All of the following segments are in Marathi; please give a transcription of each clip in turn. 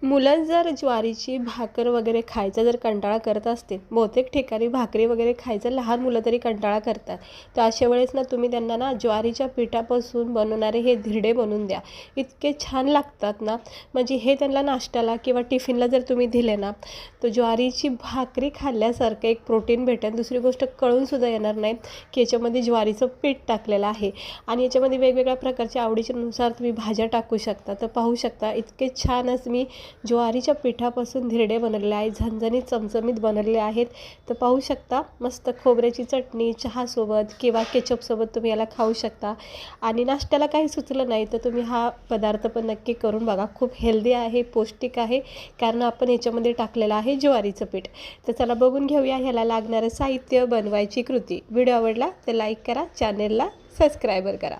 मुलं जर ज्वारीची भाकर वगैरे खायचा जर कंटाळा करत असतील, बहुतेक ठिकाणी भाकरी वगैरे खायचं लहान मुलं तरी कंटाळा करतात, तर अशा वेळेस ना तुम्ही त्यांना ना ज्वारीच्या पिठापासून बनवणारे हे धिरडे बनवून द्या. इतके छान लागतात ना, म्हणजे हे त्यांना नाश्त्याला किंवा टिफिनला जर तुम्ही दिले ना, तर ज्वारीची भाकरी खाल्ल्यासारखं एक प्रोटीन भेटेल. दुसरी गोष्ट कळूनसुद्धा येणार नाही की याच्यामध्ये ज्वारीचं पीठ टाकलेलं आहे. आणि याच्यामध्ये वेगवेगळ्या प्रकारच्या आवडीच्यानुसार तुम्ही भाज्या टाकू शकता. तर पाहू शकता इतके छानच मी ज्वारीच्या पिठापासून धिरडे बनवलेले आहेत, झणझणीत चमचमीत बनवलेले आहेत. तर पाहू शकता मस्त खोबऱ्याची चटणी चहासोबत किंवा केचपसोबत तुम्ही याला खाऊ शकता. आणि नाश्त्याला काही सुचलं नाही तर तुम्ही हा पदार्थ पण नक्की करून बघा. खूप हेल्दी आहे, पौष्टिक आहे, कारण आपण याच्यामध्ये टाकलेलं आहे ज्वारीचं पीठ. तर चला बघून घेऊया ह्याला लागणारं साहित्य, बनवायची कृती. व्हिडिओ आवडला तर लाईक करा, चॅनेलला सबस्क्राईबर करा.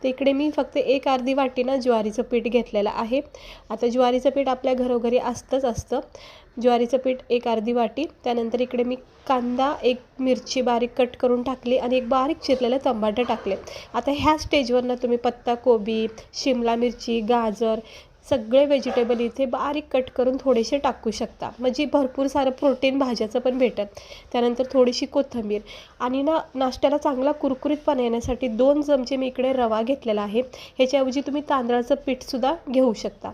तर इकडे मी फक्त एक अर्धी वाटी ना ज्वारीचं पीठ घेतलेलं आहे. आता ज्वारीचं पीठ आपल्या घरोघरी असतं. ज्वारीचं पीठ एक अर्धी वाटी. त्यानंतर इकडे मी कांदा, एक मिरची बारीक कट करून टाकली आणि एक बारीक चिरलेलं टमाटर टाकले. आता ह्या स्टेजवरनं तुम्ही पत्ताकोबी, शिमला मिरची, गाजर सगळे व्हेजिटेबल इथे बारीक कट करून थोडेसे टाकू शकता, म्हणजे भरपूर सारं प्रोटीन भाज्याचं पण भेटेल. त्यानंतर थोडीशी कोथिंबीर आणि ना नाश्त्याला चांगला कुरकुरीतपणा येण्यासाठी 2 चमचे मी इकडे रवा घेतलेला आहे. ह्याच्याऐवजी तुम्ही तांदळाचं पीठसुद्धा घेऊ शकता.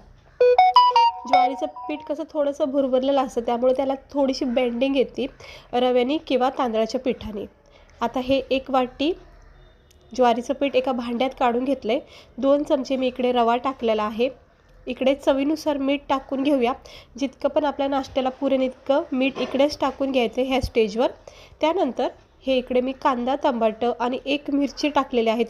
ज्वारीचं पीठ कसं थोडंसं भुरभुरलेलं असतं, त्यामुळे त्याला थोडीशी बेंडिंग येते रव्याने किंवा तांदळाच्या पिठाने. आता हे एक वाटी ज्वारीचं पीठ एका भांड्यात काढून घेतलं आहे. 2 चमचे मी इकडे रवा टाकलेला आहे. इकडे चवीनुसार मीठ टाकून घेऊया. जितकं पण आपल्या नाश्त्याला पुरेल इतकं मीठ इकडेच टाकून घ्यायचं ह्या स्टेजवर. त्यानंतर हे इकडे मी कांदा, टमाटर आणि एक मिरची टाकलेली आहे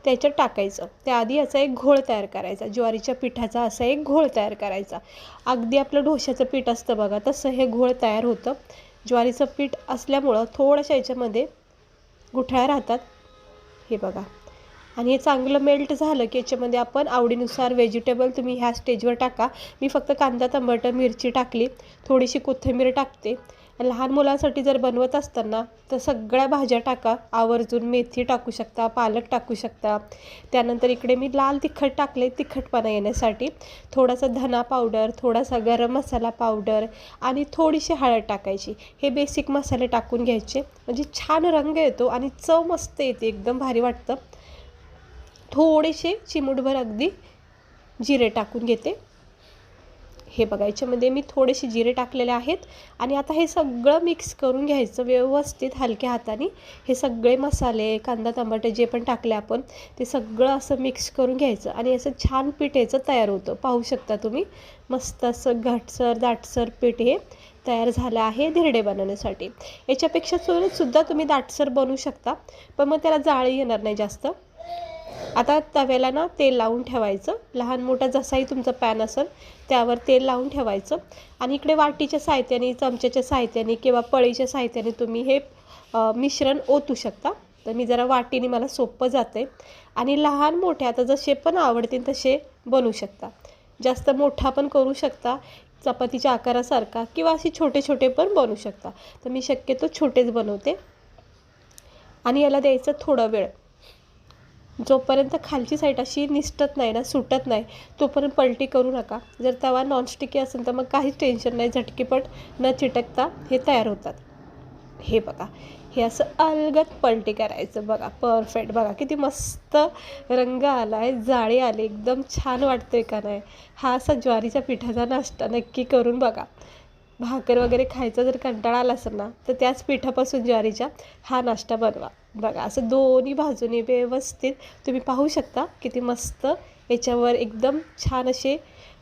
त्याच्यात टाकायचं. त्याआधी याचा एक घोळ तयार करायचा, ज्वारीच्या पिठाचा असा एक घोळ तयार करायचा. अगदी आपलं डोश्याचं पीठ असतं बघा, तसं हे घोळ तयार होतं. ज्वारीचं पीठ असल्यामुळं थोड्याशा याच्यामध्ये गुठळ्या राहतात, हे बघा. आणि हे चांगलं मेल्ट झालं की याच्यामध्ये आपण आवडीनुसार व्हेजिटेबल तुम्ही ह्या स्टेजवर टाका. मी फक्त कांदा, टमाटर, मिरची टाकली, थोडीशी कोथिंबीर टाकते. लहान मुलांसाठी जर बनवत असताना तर सगळ्या भाज्या टाका आवर्जून. मेथी टाकू शकता, पालक टाकू शकता. त्यानंतर इकडे मी लाल तिखट टाकले तिखटपणा येण्यासाठी. थोडासा धना पावडर, थोडासा गरम मसाला पावडर आणि थोडीशी हळद टाकायची. हे बेसिक मसाले टाकून घ्यायचे, म्हणजे छान रंग येतो आणि चव मस्त येते, एकदम भारी वाटतं. थोडेसे चिमूटभर अगदी जिरे टाकून घेते. हे बघा याच्यामध्ये मी थोडेसे जिरे टाकलेले आहेत. आणि आता हे सगळं मिक्स करून घ्यायचं व्यवस्थित हलक्या हाताने. हे सगळे मसाले, कांदा, टमाटर जे पण टाकले आपण ते सगळं असं मिक्स करून घ्यायचं आणि असं छान पीठ याचं तयार होतं. पाहू शकता तुम्ही मस्त असं घटसर दाटसर पीठ हे तयार झालं आहे धिरडे बनवण्यासाठी. याच्यापेक्षा सुद्धा तुम्ही दाटसर बनवू शकता, पण मग त्याला जाळी येणार नाही जास्त. आता तव्याला ना तेल लावून ठेवायचं. लहान मोठा जसाही तुमचा पॅन असेल त्यावर तेल लावून ठेवायचं. आणि इकडे वाटीच्या साहित्याने, चमच्याच्या साहित्याने किंवा पळीच्या साहित्याने तुम्ही हे मिश्रण ओतू शकता. तर मी जरा वाटीने मला सोपं जाते. आणि लहान मोठे आता जसे पण आवडतील तसे बनवू शकता. जास्त मोठा पण करू शकता चपातीच्या आकारासारखा, किंवा असे छोटे छोटे पण बनवू शकता. तर मी शक्यतो छोटेच बनवते. आणि याला द्यायचं थोडा वेळ. जोपर्यंत खालची साईड अशी निसटत नाही ना, सुटत नाही, तोपर्यंत पलटी करू नका. जर तवा नॉनस्टिकी असेल तर मग काहीच टेन्शन नाही, झटकीपट न चिटकता हे तयार होतात. हे बघा, हे असं अलगद पलटी करायचं. बघा परफेक्ट, बघा किती मस्त रंग आला आहे, जाळी आली, एकदम छान वाटतंय का नाही. हा असा ज्वारीच्या पिठाचा नाश्ता नक्की करून बघा. भाकर वगैरे खायचा जर कंटाळा आला असेल ना, तर त्याच पिठापासून ज्वारीच्या हा नाश्ता बनवा. बघा असं दोन्ही बाजूने व्यवस्थित तुम्ही पाहू शकता किती मस्त याच्यावर एकदम छान असे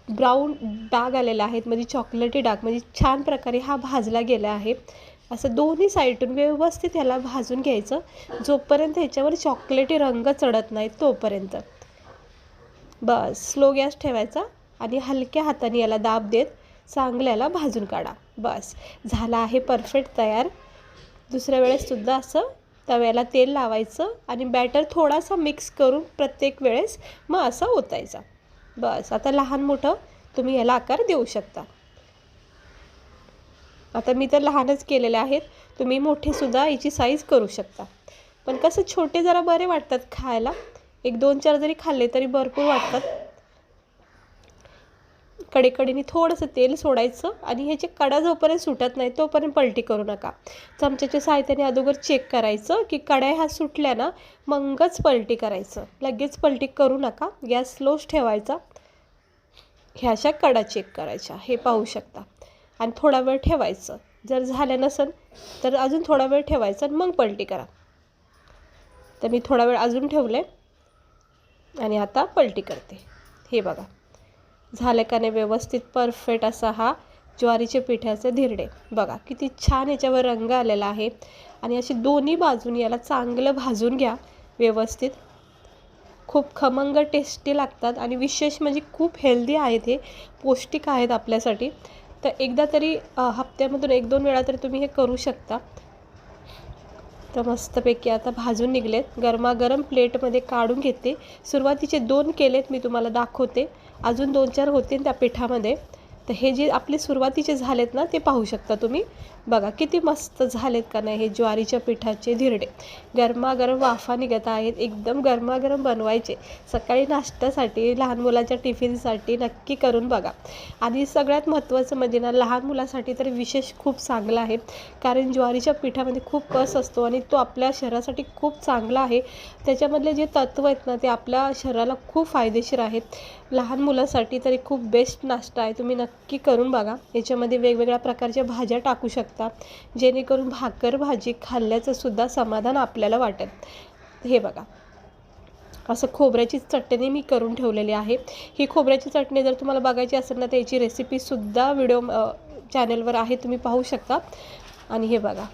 ब्राऊन डाग आलेले आहेत, म्हणजे चॉकलेटी डाग, म्हणजे छान प्रकारे हा भाजला गेला आहे. असं दोन्ही साईडून व्यवस्थित ह्याला भाजून घ्यायचं, जोपर्यंत ह्याच्यावर चॉकलेटी रंग चढत नाही तोपर्यंत. बस स्लो गॅस ठेवायचा आणि हलक्या हाताने याला दाब देत चांगल्याला भाजून काढा. बस झाला आहे परफेक्ट तयार. दुसऱ्या वेळेससुद्धा असं तव्याला तेल लावायचं आणि बॅटर थोडासा मिक्स करून प्रत्येक वेळेस मग असं ओतायचा. बस आता लहान मोठं तुम्ही याला आकार देऊ शकता. आता मी तर लहानच केलेले आहेत, तुम्ही मोठेसुद्धा याची साईज करू शकता. पण कसं छोटे जरा बरे वाटतात खायला, 1-2-4 जरी खाल्ले तरी भरपूर वाटतात. कडेकडेने थोडंसं तेल सोडायचं आणि ह्याची कडा जोपर्यंत सुटत नाही तोपर्यंत पलटी करू नका. चमच्याच्या सहाय्याने अगोदर चेक करायचं की कड्या ह्या सुटल्या ना, मगच पलटी करायचं. लगेच पलटी करू नका. गॅस स्लोच ठेवायचा. ह्या अशा कडा चेक करायच्या, हे पाहू शकता. आणि थोडा वेळ ठेवायचं. जर झालं नसेल तर अजून थोडा वेळ ठेवायचं आणि मग पलटी करा. तर मी थोडा वेळ अजून ठेवले आणि आता पलटी करते. हे बघा झालं का नाही व्यवस्थित परफेक्ट असा हा ज्वारीचे पिठाचे धिरडे. बघा किती छान याच्यावर रंग आलेला आहे. आणि अशी दोन्ही बाजूनी याला चांगलं भाजून घ्या व्यवस्थित. खूप खमंग टेस्टी लागतात आणि विशेष म्हणजे खूप हेल्दी आहेत, हे पौष्टिक आहेत आपल्यासाठी. तर एकदा तरी हप्त्यामधून 1-2 वेळा तरी तुम्ही हे करू शकता. तर मस्तपैकी आता भाजून निघलेत. गरमागरम प्लेटमध्ये काढून घेते. सुरुवातीचे 2 केलेत मी तुम्हाला दाखवते. अजून 2-4 होतील त्या पिठामध्ये. तर हे जे आपले सुरुवातीचे झालेत ना, ते पाहू शकता तुम्ही. बघा किती मस्त झालेत का नाही हे ज्वारीच्या पिठाचे धिरडे. गरमागरम वाफा निघत आहेत. एकदम गरमागरम बनवायचे. सकाळी नाश्त्यासाठी, लहान मुलाच्या टिफिनसाठी नक्की करून बघा. आणि सगळ्यात महत्त्वाचं म्हणजे ना, लहान मुलासाठी तर विशेष खूप चांगलं आहे. कारण ज्वारीच्या पिठामध्ये खूप कस असतो आणि तो आपल्या शरीरासाठी खूप चांगला आहे. त्याच्यामधले जे तत्त्व आहेत ना, ते आपल्या शरीराला खूप फायदेशीर आहेत. लहान मुलांसाठी तरी खूप बेस्ट नाश्ता आहे. तुम्ही नक्की करून बघा. याच्यामध्ये वेगवेगळ्या प्रकारच्या भाज्या टाकू शकता, जेणेकरून भाकर भाजी खाल्ल्याचं सुद्धा समाधान आपल्याला वाटेल. हे बघा असं खोबऱ्याची चटणी मी करून ठेवलेली आहे. ही खोबऱ्याची चटणी जर तुम्हाला बघायची असेल ना, तर याची रेसिपीसुद्धा व्हिडिओ चॅनलवर आहे, तुम्ही पाहू शकता. आणि हे बघा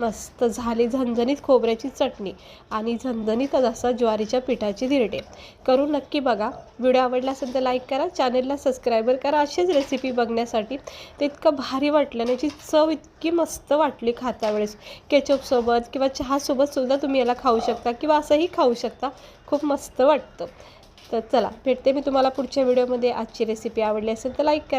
मस्त झाली झणझणीत खोबऱ्याची चटणी आणि झणझणीत असा ज्वारीच्या पिठाची धिरडे. करून नक्की बघा. व्हिडिओ आवडला असेल तर लाईक करा, चॅनलला सबस्क्राईबर करा अशीच रेसिपी बघण्यासाठी. ते इतकं भारी वाटलं आणि याची चव इतकी मस्त वाटली खाता वेळेस. केचपसोबत किंवा चहासोबतसुद्धा तुम्ही याला खाऊ शकता किंवा असंही खाऊ शकता. खूप मस्त वाटतं. तर चला भेटते मी तुम्हाला पुढच्या व्हिडिओमध्ये. आजची रेसिपी आवडली असेल तर लाईक करा.